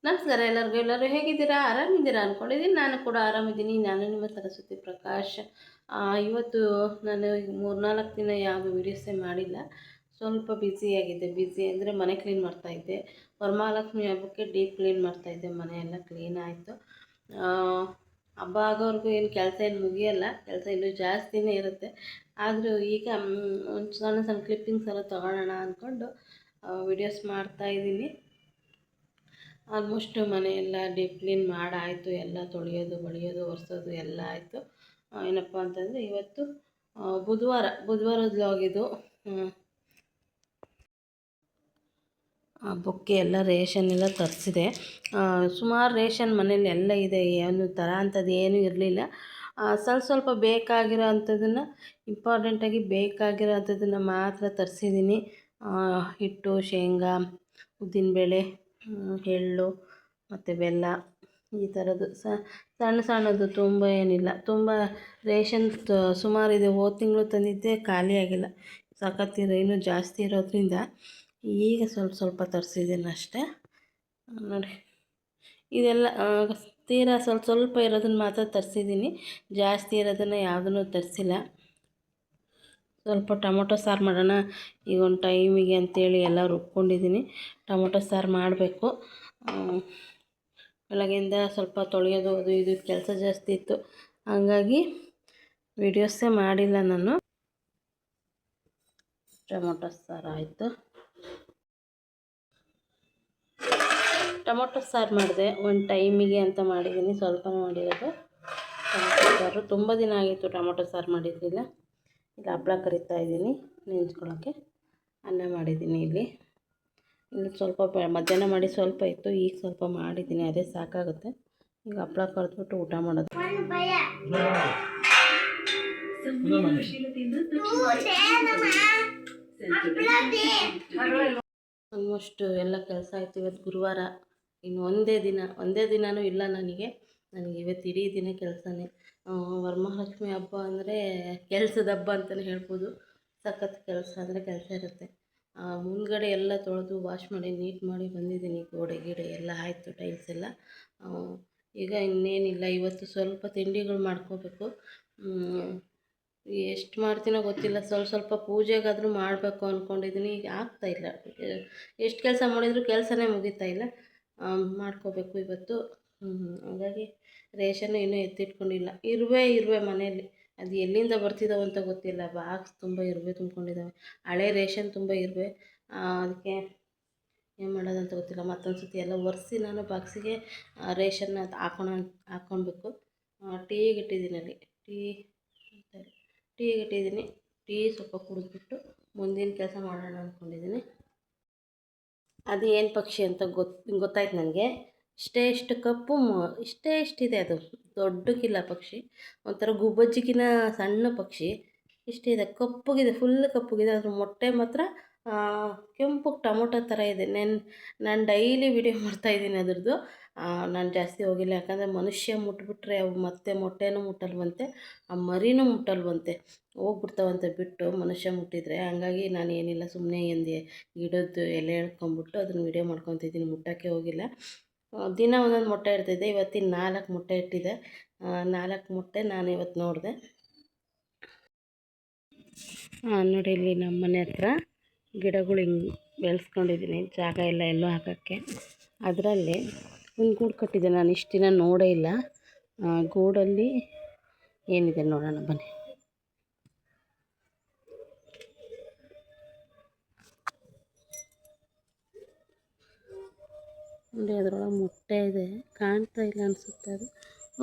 ನಮಸ್ಕಾರ ಎಲ್ಲರೂ ಹೇಗಿದ್ದೀರಾ? ಆರಾಮಿದ್ದೀರಾ ಅಂದ್ಕೊಂಡಿದ್ದೀನಿ. ನಾನು ಕೂಡ ಆರಾಮಿದ್ದೀನಿ. ನಾನು ನಿಮ್ಮ ಸರಸ್ವತಿ ಪ್ರಕಾಶ್. ಇವತ್ತು ನಾನು 3-4 ದಿನ ಯಾವ ವೀಡಿಯೋಸೇ ಮಾಡಿಲ್ಲ. ಸ್ವಲ್ಪ ಬ್ಯುಸಿಯಾಗಿದ್ದೆ. ಬ್ಯುಸಿ ಅಂದರೆ ಮನೆ ಕ್ಲೀನ್ ಮಾಡ್ತಾಯಿದ್ದೆ. ವರಮಹಾಲಕ್ಷ್ಮಿ ಹಬ್ಬಕ್ಕೆ ಡೀಪ್ ಕ್ಲೀನ್ ಮಾಡ್ತಾಯಿದ್ದೆ. ಮನೆಯೆಲ್ಲ ಕ್ಲೀನ್ ಆಯಿತು. ಹಬ್ಬ ಆಗೋವರೆಗೂ ಏನು ಕೆಲಸ ಏನು ಮುಗಿಯಲ್ಲ. ಕೆಲಸ ಇನ್ನೂ ಜಾಸ್ತಿನೇ ಇರುತ್ತೆ. ಆದರೂ ಈಗ ಒಂದು ಸಣ್ಣ ಸಣ್ಣ ಕ್ಲಿಪ್ಪಿಂಗ್ಸ್ ಎಲ್ಲ ತೊಗೊಳ್ಳೋಣ ಅಂದ್ಕೊಂಡು ವೀಡಿಯೋಸ್ ಮಾಡ್ತಾಯಿದ್ದೀನಿ. ಆಲ್ಮೋಸ್ಟ್ ಮನೆಯೆಲ್ಲ ಡೀಪ್ ಕ್ಲೀನ್ ಮಾಡಾಯಿತು. ಎಲ್ಲ ತೊಳೆಯೋದು ಬಳಿಯೋದು ಒರೆಸೋದು ಎಲ್ಲ ಆಯಿತು. ಏನಪ್ಪ ಅಂತಂದರೆ ಇವತ್ತು ಬುಧವಾರದ ವ್ಲಾಗ್ ಇದು. ಹಬ್ಬಕ್ಕೆ ಎಲ್ಲ ರೇಷನ್ ಎಲ್ಲ ತರಿಸಿದೆ. ಸುಮಾರು ರೇಷನ್ ಮನೇಲಿ ಎಲ್ಲ ಇದೆ. ಏನು ಥರ ಅಂಥದ್ದು ಏನೂ ಇರಲಿಲ್ಲ. ಸ್ವಲ್ಪ ಬೇಕಾಗಿರೋ ಅಂಥದ್ದನ್ನು ಇಂಪಾರ್ಟೆಂಟಾಗಿ ಬೇಕಾಗಿರೋ ಅಂಥದ್ದನ್ನು ಮಾತ್ರ ತರಿಸಿದ್ದೀನಿ. ಹಿಟ್ಟು, ಶೇಂಗಾ, ಉದ್ದಿನಬೇಳೆ, ಎಳ್ಳು ಮತ್ತು ಬೆಲ್ಲ, ಈ ಥರದ್ದು ಸಣ್ಣದು ತುಂಬ ಏನಿಲ್ಲ. ತುಂಬ ರೇಷನ್ ಸುಮಾರಿದೆ. ಹೋದ ತಿಂಗಳು ತಂದಿದ್ದೆ ಖಾಲಿ ಆಗಿಲ್ಲ. ಸಖತ್ತಿರೋ ಇನ್ನೂ ಜಾಸ್ತಿ ಇರೋದ್ರಿಂದ ಈಗ ಸ್ವಲ್ಪ ತರಿಸಿದ್ದೀನಿ ಅಷ್ಟೇ. ನೋಡಿ, ಇದೆಲ್ಲ ತೀರಾ ಸ್ವಲ್ಪ ಇರೋದನ್ನು ಮಾತ್ರ ತರಿಸಿದ್ದೀನಿ. ಜಾಸ್ತಿ ಇರೋದನ್ನು ಯಾವುದನ್ನು ತರಿಸಿಲ್ಲ. ಸ್ವಲ್ಪ ಟೊಮೊಟೊ ಸಾರು ಮಾಡೋಣ ಈಗ ಒಂದು ಟೈಮಿಗೆ ಅಂತೇಳಿ ಎಲ್ಲ ರುಬ್ಕೊಂಡಿದ್ದೀನಿ. ಟೊಮೊಟೊ ಸಾರು ಮಾಡಬೇಕು. ಬೆಳಗ್ಗೆಯಿಂದ ಸ್ವಲ್ಪ ತೊಳೆಯೋದು ಅದು ಇದು ಕೆಲಸ ಜಾಸ್ತಿ ಇತ್ತು. ಹಂಗಾಗಿ ವೀಡಿಯೋಸೇ ಮಾಡಿಲ್ಲ ನಾನು. ಟೊಮೊಟೊ ಸಾರು ಆಯಿತು. ಟೊಮೊಟೊ ಸಾರು ಮಾಡಿದೆ ಒಂದು ಟೈಮಿಗೆ ಅಂತ ಮಾಡಿದ್ದೀನಿ. ಸ್ವಲ್ಪ ಮಾಡಿರೋದು ಟೊಮೊಟೊ ಸಾರು. ತುಂಬ ದಿನ ಆಗಿತ್ತು ಟೊಮೊಟೊ ಸಾರು ಮಾಡಿರಲಿಲ್ಲ. ಇಲ್ಲಿ ಹಪ್ಪಳ ಕರಿತಾ ಇದ್ದೀನಿ ನೆಂಚ್ಕೊಳ್ಳೋಕ್ಕೆ. ಅನ್ನ ಮಾಡಿದ್ದೀನಿ. ಇಲ್ಲಿ ಸ್ವಲ್ಪ ಮಧ್ಯಾಹ್ನ ಮಾಡಿ ಸ್ವಲ್ಪ ಇತ್ತು. ಈಗ ಸ್ವಲ್ಪ ಮಾಡಿದ್ದೀನಿ. ಅದೇ ಸಾಕಾಗುತ್ತೆ. ಈಗ ಹಪ್ಪಳ ಕರೆದ್ಬಿಟ್ಟು ಊಟ ಮಾಡೋದು. ಆಲ್ಮೋಸ್ಟ್ ಎಲ್ಲ ಕೆಲಸ ಆಯಿತು. ಇವತ್ತು ಗುರುವಾರ. ಇನ್ನು ಒಂದೇ ದಿನವೂ ಇಲ್ಲ ನನಗೆ ಇವತ್ತು ಇಡೀ ದಿನ ಕೆಲಸನೇ. ವರಮಹಾಲಕ್ಷ್ಮಿ ಹಬ್ಬ ಅಂದರೆ ಕೆಲಸದ ಹಬ್ಬ ಅಂತಲೇ ಹೇಳ್ಬೋದು. ಸಖತ್ ಕೆಲಸ ಅಂದರೆ ಕೆಲಸ ಇರುತ್ತೆ. ಮುಂದ್ಗಡೆ ಎಲ್ಲ ತೊಳೆದು ವಾಶ್ ಮಾಡಿ ನೀಟ್ ಮಾಡಿ ಬಂದಿದ್ದೀನಿ. ಗೋಡೆ ಗೀಡೆ ಎಲ್ಲ ಆಯಿತು. ಟೈಲ್ಸ್ ಎಲ್ಲ. ಈಗ ಇನ್ನೇನಿಲ್ಲ. ಇವತ್ತು ಸ್ವಲ್ಪ ತಿಂಡಿಗಳು ಮಾಡ್ಕೋಬೇಕು. ಎಷ್ಟು ಮಾಡ್ತೀನೋ ಗೊತ್ತಿಲ್ಲ. ಸ್ವಲ್ಪ ಪೂಜೆಗಾದರೂ ಮಾಡಬೇಕು ಅಂದ್ಕೊಂಡಿದ್ದೀನಿ. ಈಗ ಆಗ್ತಾಯಿಲ್ಲ. ಎಷ್ಟು ಕೆಲಸ ಮಾಡಿದರೂ ಕೆಲಸನೇ ಮುಗಿತಾ ಇಲ್ಲ. ಮಾಡ್ಕೋಬೇಕು ಇವತ್ತು. ಹಾಗಾಗಿ ರೇಷನ್ನು ಇನ್ನೂ ಎತ್ತಿಟ್ಕೊಂಡಿಲ್ಲ. ಇರುವೆ ಮನೆಯಲ್ಲಿ. ಅದು ಎಲ್ಲಿಂದ ಬರ್ತಿದ್ದಾವೆ ಅಂತ ಗೊತ್ತಿಲ್ಲ. ಬಾಕ್ಸ್ ತುಂಬ ಇರುವೆ ತುಂಬ್ಕೊಂಡಿದ್ದಾವೆ. ಹಳೆ ರೇಷನ್ ತುಂಬ ಇರುವೆ. ಅದಕ್ಕೆ ಏನು ಮಾಡೋದಂತ ಗೊತ್ತಿಲ್ಲ. ಮತ್ತೊಂದು ಸರ್ತಿ ಎಲ್ಲ ಒರೆಸಿ ನಾನು ಬಾಕ್ಸಿಗೆ ರೇಷನ್ನ ಹಾಕ್ಕೊಳ್ಬೇಕು. ಟೀಗೆ ಇಟ್ಟಿದ್ದೀನಿ. ಅಲ್ಲಿ ಟೀಗೆ ಇಟ್ಟಿದ್ದೀನಿ. ಟೀ ಸ್ವಲ್ಪ ಕುಡಿದ್ಬಿಟ್ಟು ಮುಂದಿನ ಕೆಲಸ ಮಾಡೋಣ ಅಂದ್ಕೊಂಡಿದ್ದೀನಿ. ಅದು ಏನು ಪಕ್ಷಿ ಅಂತ ಗೊತ್ತಾಯ್ತು ನನಗೆ. ಇಷ್ಟು ಕಪ್ಪು ಇಷ್ಟಿದೆ. ಅದು ದೊಡ್ಡಕ್ಕಿಲ್ಲ ಪಕ್ಷಿ. ಒಂಥರ ಗುಬ್ಬಚ್ಚಿಗಿನ ಸಣ್ಣ ಪಕ್ಷಿ. ಇಷ್ಟಿದೆ. ಕಪ್ಪಗಿದೆ, ಫುಲ್ ಕಪ್ಪಗಿದೆ. ಅದ್ರ ಮೊಟ್ಟೆ ಮಾತ್ರ ಕೆಂಪು ಟೊಮೊಟೊ ಥರ ಇದೆ. ನಾನು ಡೈಲಿ ವಿಡಿಯೋ ಮಾಡ್ತಾಯಿದ್ದೀನಿ ಅದ್ರದ್ದು. ನಾನು ಜಾಸ್ತಿ ಹೋಗಿಲ್ಲ. ಯಾಕಂದರೆ ಮನುಷ್ಯ ಮುಟ್ಬಿಟ್ರೆ ಅವು ಮತ್ತೆ ಮೊಟ್ಟೆನೂ ಮುಟ್ಟಲ್ವಂತೆ, ಆ ಮರಿನೂ ಮುಟ್ಟಲ್ವಂತೆ. ಹೋಗ್ಬಿಡ್ತಾವಂತೆ ಬಿಟ್ಟು ಮನುಷ್ಯ ಮುಟ್ಟಿದರೆ. ಹಂಗಾಗಿ ನಾನು ಏನಿಲ್ಲ, ಸುಮ್ಮನೆ ಗಿಡದ್ದು ಎಲೆ ಎಳ್ಕೊಂಬಿಟ್ಟು ಅದನ್ನು ವಿಡಿಯೋ ಮಾಡ್ಕೊತಿದ್ದೀನಿ. ಮುಟ್ಟೋಕ್ಕೆ ಹೋಗಿಲ್ಲ. ದಿನ ಒಂದೊಂದು ಮೊಟ್ಟೆ ಇಡ್ತಿದ್ದೆ. ಇವತ್ತಿನ 4 ಮೊಟ್ಟೆ ಇಟ್ಟಿದೆ. 4 ಮೊಟ್ಟೆ ನಾನು ಇವತ್ತು ನೋಡಿದೆ. ನೋಡಿ, ಇಲ್ಲಿ ನಮ್ಮ ಮನೆ ಹತ್ರ ಗಿಡಗಳು ಹಿಂಗೆ ಬೆಳೆಸ್ಕೊಂಡಿದ್ದೀನಿ. ಜಾಗ ಇಲ್ಲ ಎಲ್ಲೂ ಹಾಕೋಕ್ಕೆ. ಅದರಲ್ಲಿ ಒಂದು ಗೂಡು ಕಟ್ಟಿದೆ. ನಾನು ಇಷ್ಟು ದಿನ ನೋಡೇ ಇಲ್ಲ. ಗೂಡಲ್ಲಿ ಏನಿದೆ ನೋಡೋಣ ಬನ್ನಿ. ನೋಡಿ, ಅದರೊಳಗೆ ಮೊಟ್ಟೆ ಇದೆ. ಕಾಣ್ತಾ ಇಲ್ಲ ಅನಿಸುತ್ತೆ. ಅದು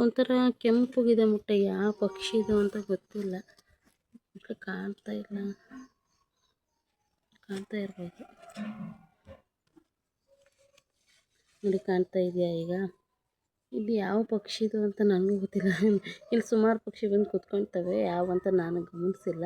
ಒಂಥರ ಕೆಂಪುಗಿದೆ ಮೊಟ್ಟೆ. ಯಾವ ಪಕ್ಷಿದು ಅಂತ ಗೊತ್ತಿಲ್ಲ. ಕಾಣ್ತಾ ಇಲ್ಲ. ಕಾಣ್ತಾ ಇರ್ಬೋದು ನೋಡಿ. ಕಾಣ್ತಾ ಇದೆಯಾ ಈಗ? ಇಲ್ಲಿ ಯಾವ ಪಕ್ಷಿದು ಅಂತ ನನಗೂ ಗೊತ್ತಿಲ್ಲ. ಇಲ್ಲಿ ಸುಮಾರು ಪಕ್ಷಿ ಬಂದು ಕೂತ್ಕೊಳ್ತವೆ. ಯಾವಂತ ನಾನು ಗಮನಿಸಿಲ್ಲ.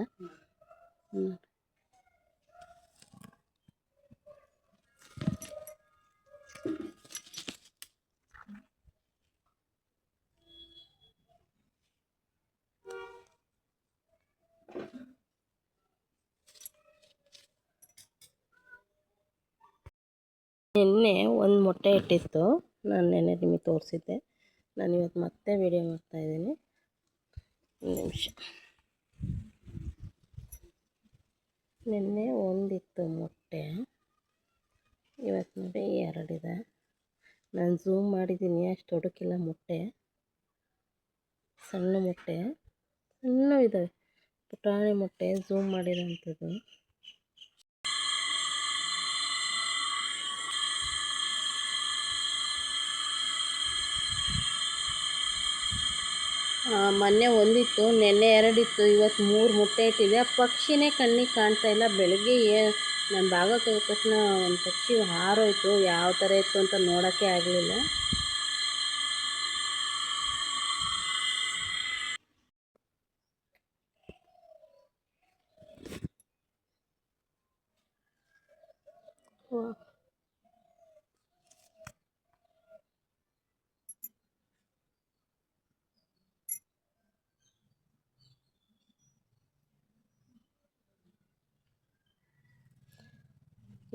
ನಿನ್ನೆ ಒಂದು ಮೊಟ್ಟೆ ಇಟ್ಟಿತ್ತು. ನಾನು ನೆನ್ನೆ ನಿಮಗೆ ತೋರಿಸಿದ್ದೆ. ನಾನಿವತ್ತು ಮತ್ತೆ ವೀಡಿಯೋ ಮಾಡ್ತಾಯಿದ್ದೀನಿ. ಒಂದು ನಿಮಿಷ. ನಿನ್ನೆ ಒಂದಿತ್ತು ಮೊಟ್ಟೆ, ಇವತ್ತು ನೋಡಿ 2 ಇದೆ. ನಾನು ಝೂಮ್ ಮಾಡಿದ್ದೀನಿ, ಅಷ್ಟು ದೊಡ್ಡಕ್ಕಿಲ್ಲ ಮೊಟ್ಟೆ, ಸಣ್ಣ ಮೊಟ್ಟೆ, ಸಣ್ಣ ಇದ್ದಾವೆ, ಪುಟಾಣಿ ಮೊಟ್ಟೆ ಝೂಮ್ ಮಾಡಿರೋಂಥದ್ದು. ಮೊನ್ನೆ ಒಂದಿತ್ತು, ನೆನ್ನೆ 2 ಇತ್ತು, ಇವತ್ತು 3 ಮೊಟ್ಟೆ ಇಟ್ಟಿದೆ. ಆ ಪಕ್ಷಿನೇ ಕಣ್ಣಿಗೆ ಕಾಣ್ತಾ ಇಲ್ಲ. ಬೆಳಗ್ಗೆ ನಾನು ಭಾಗ ತೆಗೆದ ತಕ್ಷಣ ಒಂದು ಪಕ್ಷಿ ಹಾರೋಯ್ತು, ಯಾವ ಥರ ಇತ್ತು ಅಂತ ನೋಡೋಕ್ಕೆ ಆಗಲಿಲ್ಲ.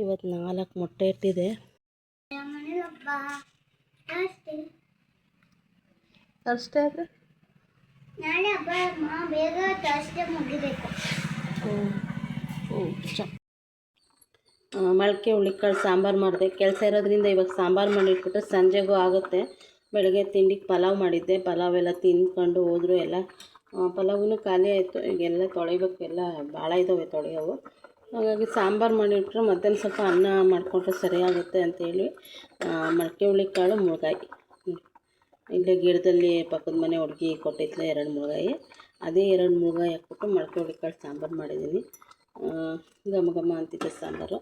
ಇವತ್ತು 4 ಮೊಟ್ಟೆ ಇಟ್ಟಿದೆ. ಅಷ್ಟೇ ಅದು ಮೊಳಕೆ ಹುಳ್ಳಿಕಾಳು ಸಾಂಬಾರು ಮಾಡಿದೆ. ಕೆಲಸ ಇರೋದ್ರಿಂದ ಇವಾಗ ಸಾಂಬಾರು ಮಾಡಿಟ್ಬಿಟ್ಟು ಸಂಜೆಗೂ ಆಗುತ್ತೆ. ಬೆಳಗ್ಗೆ ತಿಂಡಿಗೆ ಪಲಾವ್ ಮಾಡಿದ್ದೆ, ಪಲಾವ್ ಎಲ್ಲ ತಿಂದ್ಕೊಂಡು ಹೋದ್ರು ಎಲ್ಲ. ಪಲಾವೂ ಖಾಲಿ ಆಯಿತು. ಈಗೆಲ್ಲ ತೊಳಿಬೇಕು, ಎಲ್ಲ ಭಾಳ ಇದ್ದಾವೆ ತೊಳೆಯೋವು. ಹಾಗಾಗಿ ಸಾಂಬಾರು ಮಾಡಿಟ್ರೆ ಮಧ್ಯಾಹ್ನ ಸ್ವಲ್ಪ ಅನ್ನ ಮಾಡಿಕೊಂಡ್ರೆ ಸರಿಯಾಗುತ್ತೆ ಅಂತೇಳಿ ಮೊಳಕೆ ಹುಳ್ಳಿಕಾಳು ಮುಳ್ಗಾಯಿ, ಇಲ್ಲೇ ಗಿಡದಲ್ಲಿ ಪಕ್ಕದ ಮನೆ ಹುಡುಗಿ ಕೊಟ್ಟಿದ್ಲೆ 2 ಮುಳ್ಗಾಯಿ, ಅದೇ 2 ಮುಳ್ಗಾಯಿ ಹಾಕ್ಬಿಟ್ಟು ಮೊಳಕೆ ಹುಳ್ಳಿಕಾಳು ಸಾಂಬಾರು ಮಾಡಿದ್ದೀನಿ. ಘಮ ಘಮ ಅಂತಿದ್ದೆ ಸಾಂಬಾರು.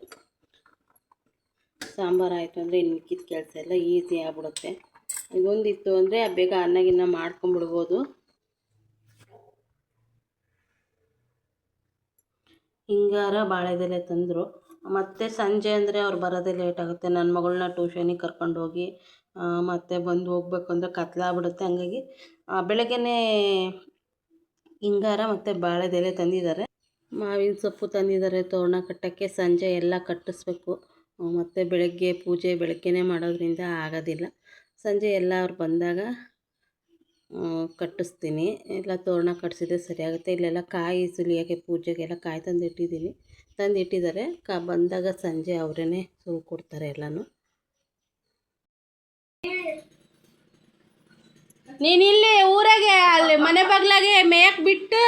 ಸಾಂಬಾರು ಆಯಿತು ಅಂದರೆ ಇನ್ನು ಮಿಕ್ಕಿದ ಕೆಲಸ ಎಲ್ಲ ಈಸಿ ಆಗ್ಬಿಡುತ್ತೆ. ಇದೊಂದಿತ್ತು ಅಂದರೆ ಬೇಗ ಅನ್ನಗಿನ್ನ ಮಾಡ್ಕೊಂಬಿಡ್ಬೋದು. ಹಿಂಗಾರ ಬಾಳೆದೆಲೆ ತಂದರು. ಮತ್ತು ಸಂಜೆ ಅಂದರೆ ಅವ್ರು ಬರೋದೇ ಲೇಟ್ ಆಗುತ್ತೆ. ನನ್ನ ಮಗಳನ್ನ ಟ್ಯೂಷನಿಗೆ ಕರ್ಕೊಂಡೋಗಿ ಮತ್ತೆ ಬಂದು ಹೋಗ್ಬೇಕು ಅಂದರೆ ಕತ್ಲಾಗ್ಬಿಡುತ್ತೆ. ಹಂಗಾಗಿ ಬೆಳಗ್ಗೆನೇ ಹಿಂಗಾರ ಮತ್ತು ಬಾಳೆದೆಲೆ ತಂದಿದ್ದಾರೆ. ಮಾವಿನ ಸೊಪ್ಪು ತಂದಿದ್ದಾರೆ ತೋರಣ ಕಟ್ಟೋಕ್ಕೆ. ಸಂಜೆ ಎಲ್ಲ ಕಟ್ಟಿಸ್ಬೇಕು. ಮತ್ತು ಬೆಳಗ್ಗೆ ಪೂಜೆ ಬೆಳಗ್ಗೆನೇ ಮಾಡೋದ್ರಿಂದ ಆಗೋದಿಲ್ಲ. ಸಂಜೆ ಎಲ್ಲ ಅವ್ರು ಬಂದಾಗ ಕಟ್ಟಿಸ್ತೀನಿ. ಎಲ್ಲ ತೋರಣ ಕಟ್ಟಿಸಿದ್ರೆ ಸರಿಯಾಗುತ್ತೆ. ಇಲ್ಲೆಲ್ಲ ಕಾಯಿ ಸುಲಿಯೋಕ್ಕೆ ಪೂಜೆಗೆಲ್ಲ ಕಾಯಿ ತಂದಿಟ್ಟಿದ್ದಾರೆ. ಬಂದಾಗ ಸಂಜೆ ಅವರೇ ಕೊಡ್ತಾರೆ ಎಲ್ಲನೂ. ನೀನು ಇಲ್ಲಿ ಊರಾಗೆ ಅಲ್ಲಿ ಮನೆ ಬಾಗ್ಲಾಗೆ ಮೇಯಕ್ಕೆ ಬಿಟ್ಟು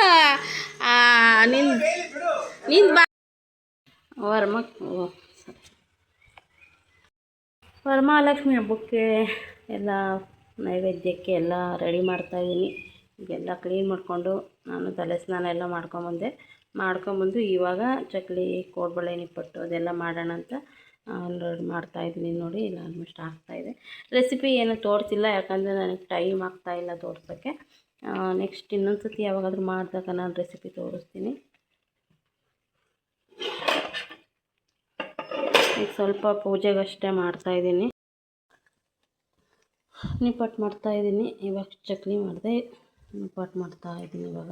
ನಿನ್ನ ಬಾ ವರಮಹಾಲಕ್ಷ್ಮಿ ಹಬ್ಬಕ್ಕೆ ಎಲ್ಲ ನೈವೇದ್ಯಕ್ಕೆ ಎಲ್ಲ ರೆಡಿ ಮಾಡ್ತಾಯಿದ್ದೀನಿ. ಈಗೆಲ್ಲ ಕ್ಲೀನ್ ಮಾಡಿಕೊಂಡು ನಾನು ತಲೆ ಸ್ನಾನ ಎಲ್ಲ ಮಾಡ್ಕೊಂಬಂದು ಇವಾಗ ಚಕ್ಲಿ ಕೋಡ್ಬಳೆ ನಿಪ್ಪಟ್ಟು ಅದೆಲ್ಲ ಮಾಡೋಣ ಅಂತ ರೆಡಿ ಮಾಡ್ತಾಯಿದ್ದೀನಿ. ನೋಡಿ ಇಲ್ಲ ಆಲ್ಮೋಸ್ಟ್ ಆಗ್ತಾಯಿದೆ. ರೆಸಿಪಿ ಏನು ತೋರಿಸಿಲ್ಲ, ಯಾಕಂದರೆ ನನಗೆ ಟೈಮ್ ಆಗ್ತಾಯಿಲ್ಲ ತೋರ್ಸೋಕ್ಕೆ. ನೆಕ್ಸ್ಟ್ ಇನ್ನೊಂದು ಸತಿ ಯಾವಾಗಾದರೂ ಮಾಡಿದಾಗ ನಾನು ರೆಸಿಪಿ ತೋರಿಸ್ತೀನಿ. ಈಗ ಸ್ವಲ್ಪ ಪೂಜೆಗಷ್ಟೇ ಮಾಡ್ತಾಯಿದ್ದೀನಿ. ನಿಪ್ಪಟ್ಟು ಮಾಡ್ತಾಯಿದ್ದೀನಿ. ಇವಾಗ ಚಕ್ಲಿ ಮಾಡಿದೆ, ನಿಪ್ಪಟ್ಟು ಮಾಡ್ತಾಯಿದ್ದೀನಿ. ಇವಾಗ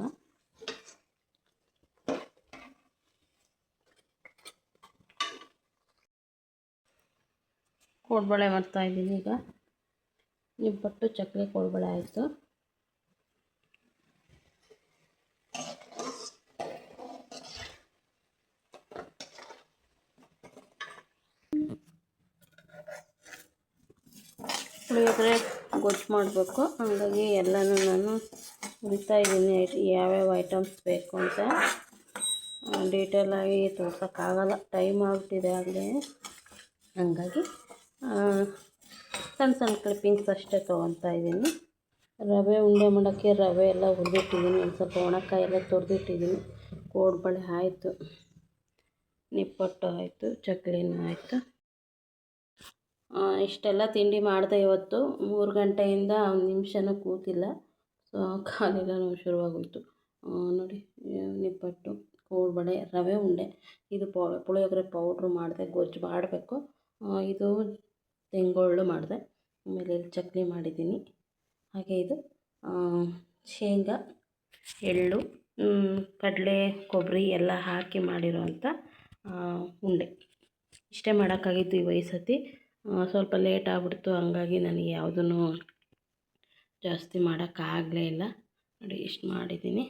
ಕೋಡ್ಬಳೆ ಮಾಡ್ತಾಯಿದ್ದೀನಿ. ಈಗ ನಿಪ್ಪಟ್ಟು ಚಕ್ಲಿ ಕೋಡ್ಬಳೆ ಆಯಿತು. ಪುಳಿಯೋಗರೆ ಗೊಜ್ಜು ಮಾಡಬೇಕು. ಹಾಗಾಗಿ ಎಲ್ಲನೂ ನಾನು ಹುರಿತಾಯಿದ್ದೀನಿ. ಯಾವ್ಯಾವ ಐಟಮ್ಸ್ ಬೇಕು ಅಂತ ಡೀಟೇಲಾಗಿ ತೋರ್ಸೋಕ್ಕಾಗಲ್ಲ, ಟೈಮ್ ಆಗ್ಬಿಟ್ಟಿದೆ ಆಗಲೇ. ಹಾಗಾಗಿ ಸಣ್ಣ ಸಣ್ಣ ಕ್ಲಿಪ್ಪಿಂಗ್ಸ್ ಅಷ್ಟೇ ತೊಗೊತಾ ಇದ್ದೀನಿ. ರವೆ ಉಂಡೆ ಮಾಡೋಕ್ಕೆ ರವೆ ಎಲ್ಲ ಹುರಿದಿಟ್ಟಿದ್ದೀನಿ. ಒಂದು ಸ್ವಲ್ಪ ಒಣಕಾಯಿ ಎಲ್ಲ ತುರಿದಿಟ್ಟಿದ್ದೀನಿ. ಕೋಡ್ಬಳೆ ಆಯಿತು, ನಿಪ್ಪಟ್ಟು ಆಯಿತು, ಚಕ್ಲಿನೂ ಆಯಿತು. ಇಷ್ಟೆಲ್ಲ ತಿಂಡಿ ಮಾಡಿದೆ. ಇವತ್ತು 3 ಗಂಟೆಯಿಂದ 1 ನಿಮಿಷನೂ ಕೂತಿಲ್ಲ. ಸೊ ಕಾಲೆಲ್ಲ ನೋವು ಶುರುವಾಗೋಯಿತು. ನೋಡಿ, ನಿಪ್ಪಟ್ಟು, ಕೋಡ್ಬಳೆ, ರವೆ ಉಂಡೆ, ಇದು ಪುಳಿಯೋಗರೆ ಪೌಡ್ರು ಮಾಡಿದೆ, ಗೊಜ್ಜು ಮಾಡಬೇಕು. ಇದು ತೆಂಗುಳ್ಳು ಮಾಡಿದೆ. ಆಮೇಲೆ ಇಲ್ಲಿ ಚಕ್ಲಿ ಮಾಡಿದ್ದೀನಿ. ಹಾಗೆ ಇದು ಶೇಂಗಾ, ಎಳ್ಳು, ಕಡಲೆ, ಕೊಬ್ಬರಿ ಎಲ್ಲ ಹಾಕಿ ಮಾಡಿರೋವಂಥ ಉಂಡೆ. ಇಷ್ಟೇ ಮಾಡೋಕ್ಕಾಗಿದ್ದು ಈ ಸತಿ. ಸ್ವಲ್ಪ ಲೇಟ್ ಆಗ್ಬಿಡ್ತು, ಹಂಗಾಗಿ ನನಗೆ ಯಾವುದೂ ಜಾಸ್ತಿ ಮಾಡೋಕ್ಕಾಗಲೇ ಇಲ್ಲ. ನೋಡಿ ಇಷ್ಟು ಮಾಡಿದ್ದೀನಿ.